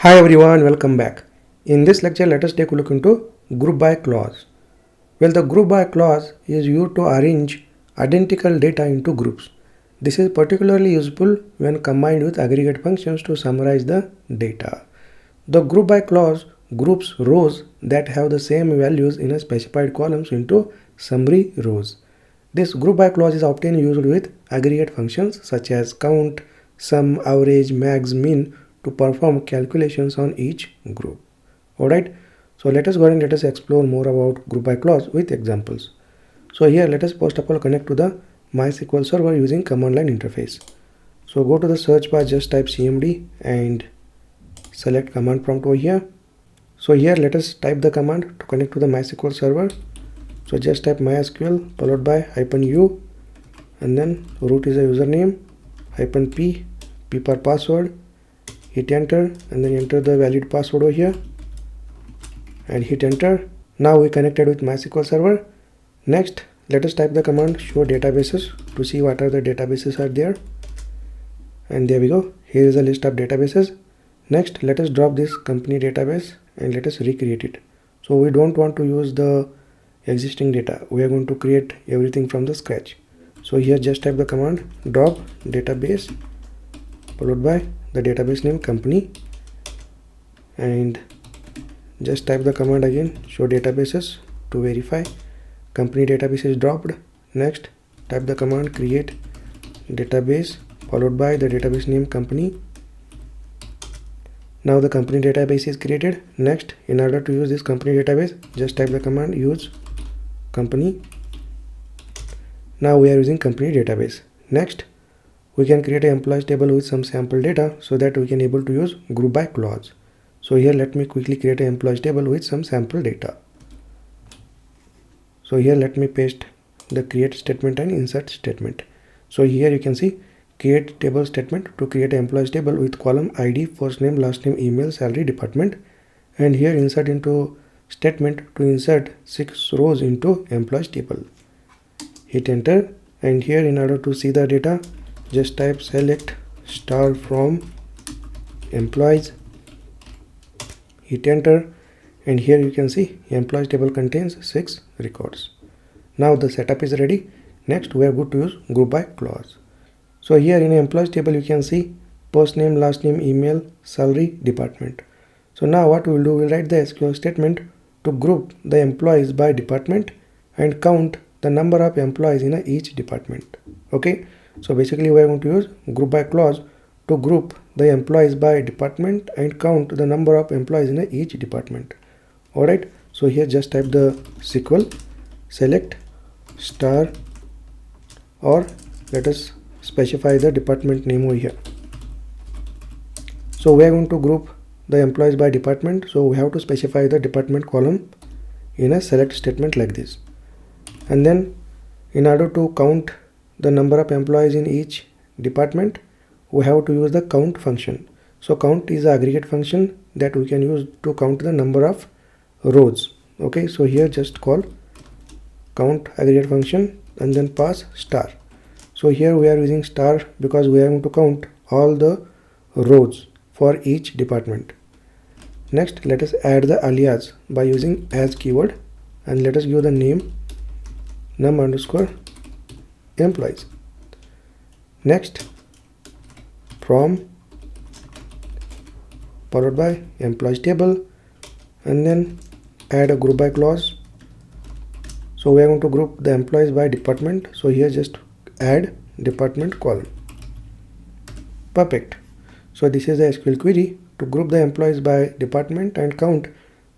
Hi everyone, welcome back. In this lecture, let us take a look into group by clause. Well, the group by clause is used to arrange identical data into groups. This is particularly useful when combined with aggregate functions to summarize the data. The group by clause groups rows that have the same values in a specified columns into summary rows. This group by clause is often used with aggregate functions such as count, sum, average, max, min to perform calculations on each group. Alright, so let us go ahead and let us explore more about group by clause with examples. So here let us first of all connect to the MySQL server using command line interface. So go to the search bar, just type cmd and select command prompt over here. So here let us type the command to connect to the MySQL server. So just type MySQL followed by -u and then root is a username, -p, p for password, hit enter and then enter the valid password over here and hit enter. Now we connected with MySQL server. Next let us type the command show databases to see what are the databases are there, and there we go. Here is a list of databases. Next let us drop this company database and let us recreate it. So we don't want to use the existing data, we are going to create everything from the scratch. So here just type the command drop database followed by the database name company and just type the command again show databases to verify company database is dropped. Next type the command create database followed by the database name company. Now the company database is created. Next, in order to use this company database, just type the command use company. Now we are using company database. Next we can create an employees table with some sample data so that we can able to use group by clause. So here let me quickly create an employees table with some sample data. So here let me paste the create statement and insert statement. So here you can see create table statement to create an employees table with column ID, first name, last name, email, salary, department, and here insert into statement to insert 6 rows into employees table. Hit enter and here in order to see the data just type select star from employees, hit enter and here you can see employees table contains 6 records. Now the setup is ready. Next we are good to use group by clause. So here in employees table you can see first name, last name, email, salary, department. So now what we will do, we will write the SQL statement to group the employees by department and count the number of employees in each department. Okay, so basically we are going to use group by clause to group the employees by department and count the number of employees in each department. Alright, so here just type the SQL select star, or let us specify the department name over here. So we are going to group the employees by department, so we have to specify the department column in a select statement like this. And then in order to count the number of employees in each department, we have to use the count function. So count is an aggregate function that we can use to count the number of rows. Okay, so here just call count aggregate function and then pass star. So here we are using star because we are going to count all the rows for each department. Next let us add the alias by using as keyword and let us give the name num underscore employees. Next from followed by employees table and then add a group by clause. So we are going to group the employees by department, so here just add department column. Perfect. So this is the SQL query to group the employees by department and count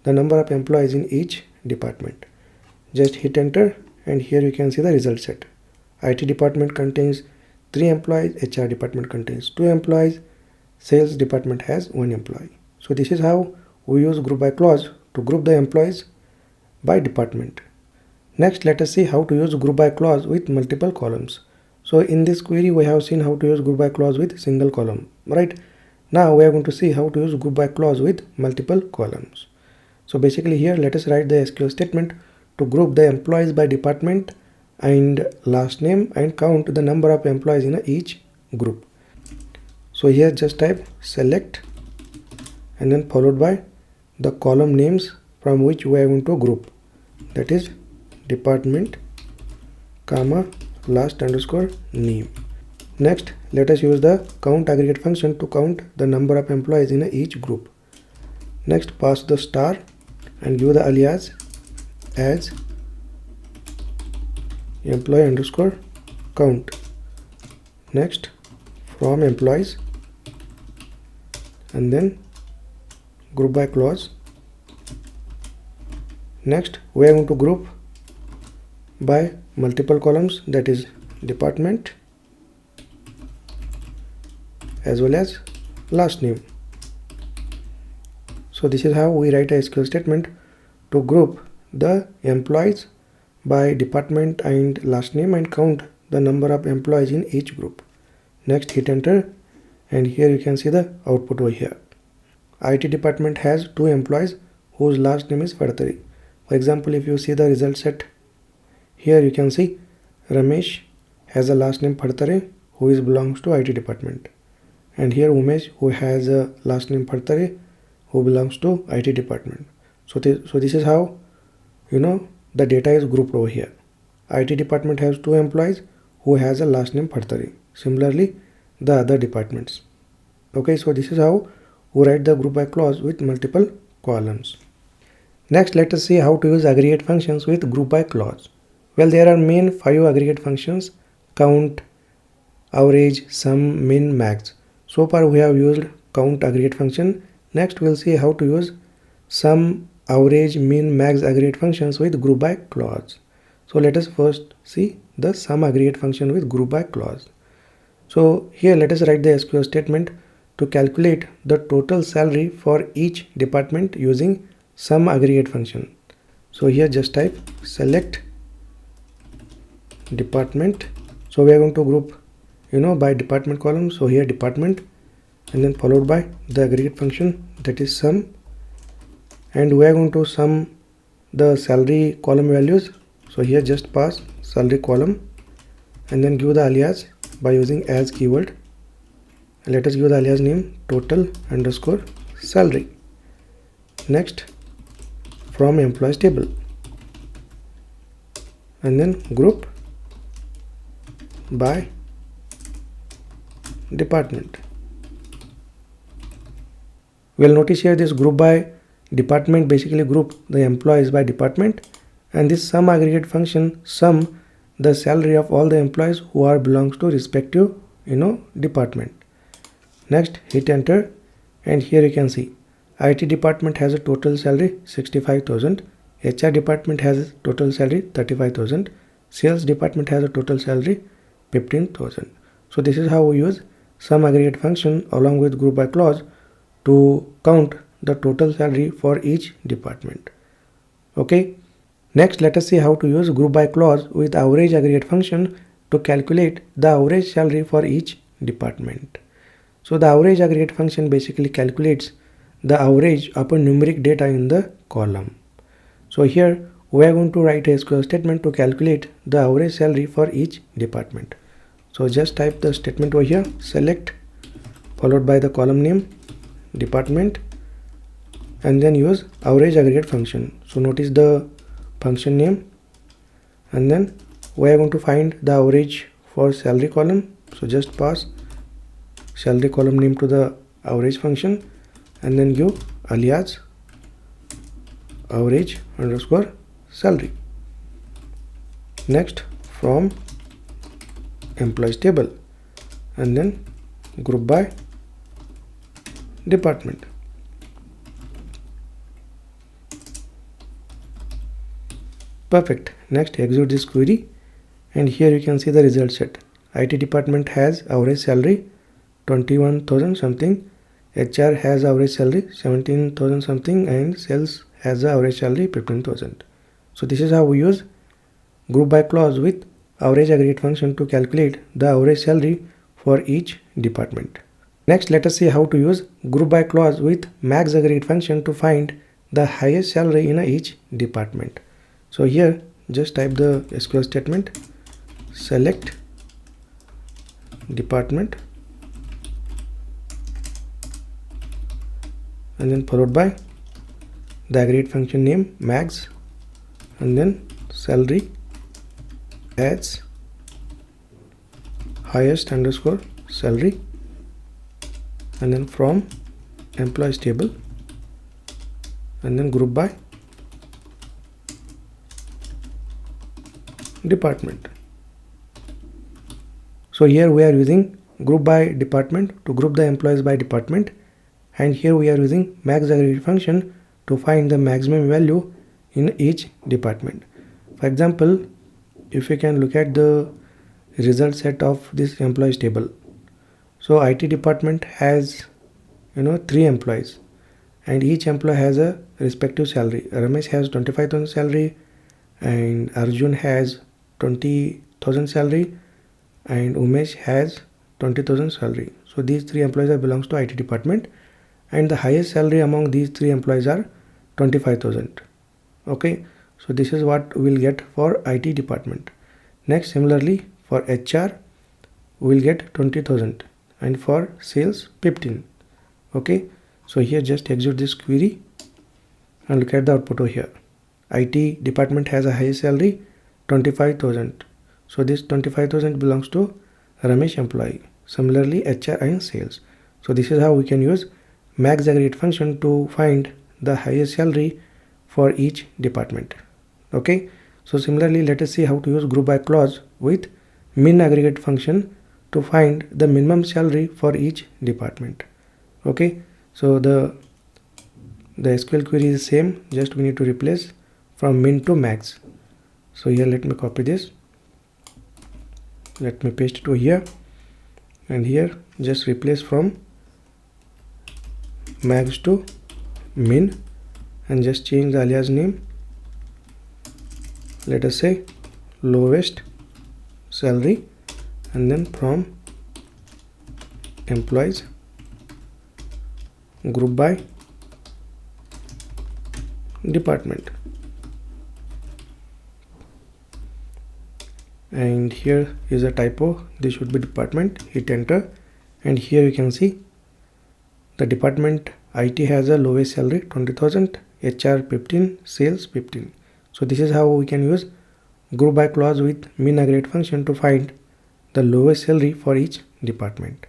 the number of employees in each department. Just hit enter and here you can see the result set. IT department contains 3 employees, HR department contains 2 employees, sales department has 1 employee. So this is how we use group by clause to group the employees by department. Next let us see how to use group by clause with multiple columns. So in this query we have seen how to use group by clause with single column, right? Now we are going to see how to use group by clause with multiple columns. So basically here let us write the SQL statement to group the employees by department and last name and count the number of employees in each group. So here just type select and then followed by the column names from which we are going to group, that is department, comma, last underscore name. Next, let us use the count aggregate function to count the number of employees in each group. Next, pass the star and give the alias as employee underscore count. Next, from employees, and then group by clause. Next, we are going to group by multiple columns, that is department as well as last name. So this is how we write a SQL statement to group the employees by department and last name and count the number of employees in each group. Next, hit enter, and here you can see the output over here. IT department has 2 employees whose last name is Fadtari. For example, if you see the result set, here you can see Ramesh has a last name Fadtari who belongs to IT department, and here Umesh who has a last name Fadtari who belongs to IT department. So this is how the data is grouped over here. IT department has 2 employees who has a last name Fadtari. Similarly, the other departments. Okay, so this is how we write the group by clause with multiple columns. Next, let us see how to use aggregate functions with group by clause. Well, there are main 5 aggregate functions: count, average, sum, min, max. So far we have used count aggregate function. Next, we'll see how to use sum, average, min, max aggregate functions with group by clause. So let us first see the sum aggregate function with group by clause. So here let us write the SQL statement to calculate the total salary for each department using sum aggregate function. So here just type select department. So we are going to group by department column. So here department, and then followed by the aggregate function, that is sum, and we are going to sum the salary column values. So here just pass salary column and then give the alias by using as keyword. Let us give the alias name total underscore salary. Next, from employees table, and then group by department. We'll notice here this group by department basically group the employees by department, and this sum aggregate function sum the salary of all the employees who are belongs to respective department. Next, hit enter, and here you can see IT department has a total salary 65,000, HR department has a total salary 35,000, sales department has a total salary 15,000. So this is how we use sum aggregate function along with group by clause to count the total salary for each department. Okay. Next, let us see how to use group by clause with average aggregate function to calculate the average salary for each department. So the average aggregate function basically calculates the average upon numeric data in the column. So here we are going to write a SQL statement to calculate the average salary for each department. So just type the statement over here, select followed by the column name department, and then use average aggregate function. So notice the function name, and then we are going to find the average for salary column. So just pass salary column name to the average function and then give alias average underscore salary. Next, from employees table, and then group by department. Perfect. Next, execute this query, and here you can see the result set. IT department has average salary 21,000 something, HR has average salary 17,000 something, and sales has the average salary 15,000. So this is how we use group by clause with average aggregate function to calculate the average salary for each department. Next, let us see how to use group by clause with max aggregate function to find the highest salary in each department. So here just type the SQL statement, select department, and then followed by the aggregate function name max, and then salary as highest underscore salary, and then from employees table, and then group by department. So here we are using group by department to group the employees by department, and here we are using max aggregate function to find the maximum value in each department. For example, if we can look at the result set of this employees table. So IT department has 3 employees, and each employee has a respective salary. Ramesh has 25,000 salary, and Arjun has 20,000 salary, and Umesh has 20,000 salary. So these 3 employees belongs to IT department, and the highest salary among these 3 employees are 25,000. Okay, so this is what we'll get for IT department. Next, similarly for HR we'll get 20,000, and for sales 15. Okay, so here just execute this query and look at the output over here. IT department has a high salary 25,000, so this 25,000 belongs to Ramesh employee. Similarly HR and sales. So this is how we can use max aggregate function to find the highest salary for each department. Okay, so similarly let us see how to use group by clause with min aggregate function to find the minimum salary for each department. Okay, so the SQL query is same, just we need to replace from min to max. So here let me copy this, let me paste it to here, and here just replace from max to min, and just change the alias name. Let us say lowest salary, and then from employees group by department, and here is a typo, this should be department, hit enter, and here you can see the department IT has a lowest salary 20,000, HR 15, sales 15. So this is how we can use group by clause with min aggregate function to find the lowest salary for each department.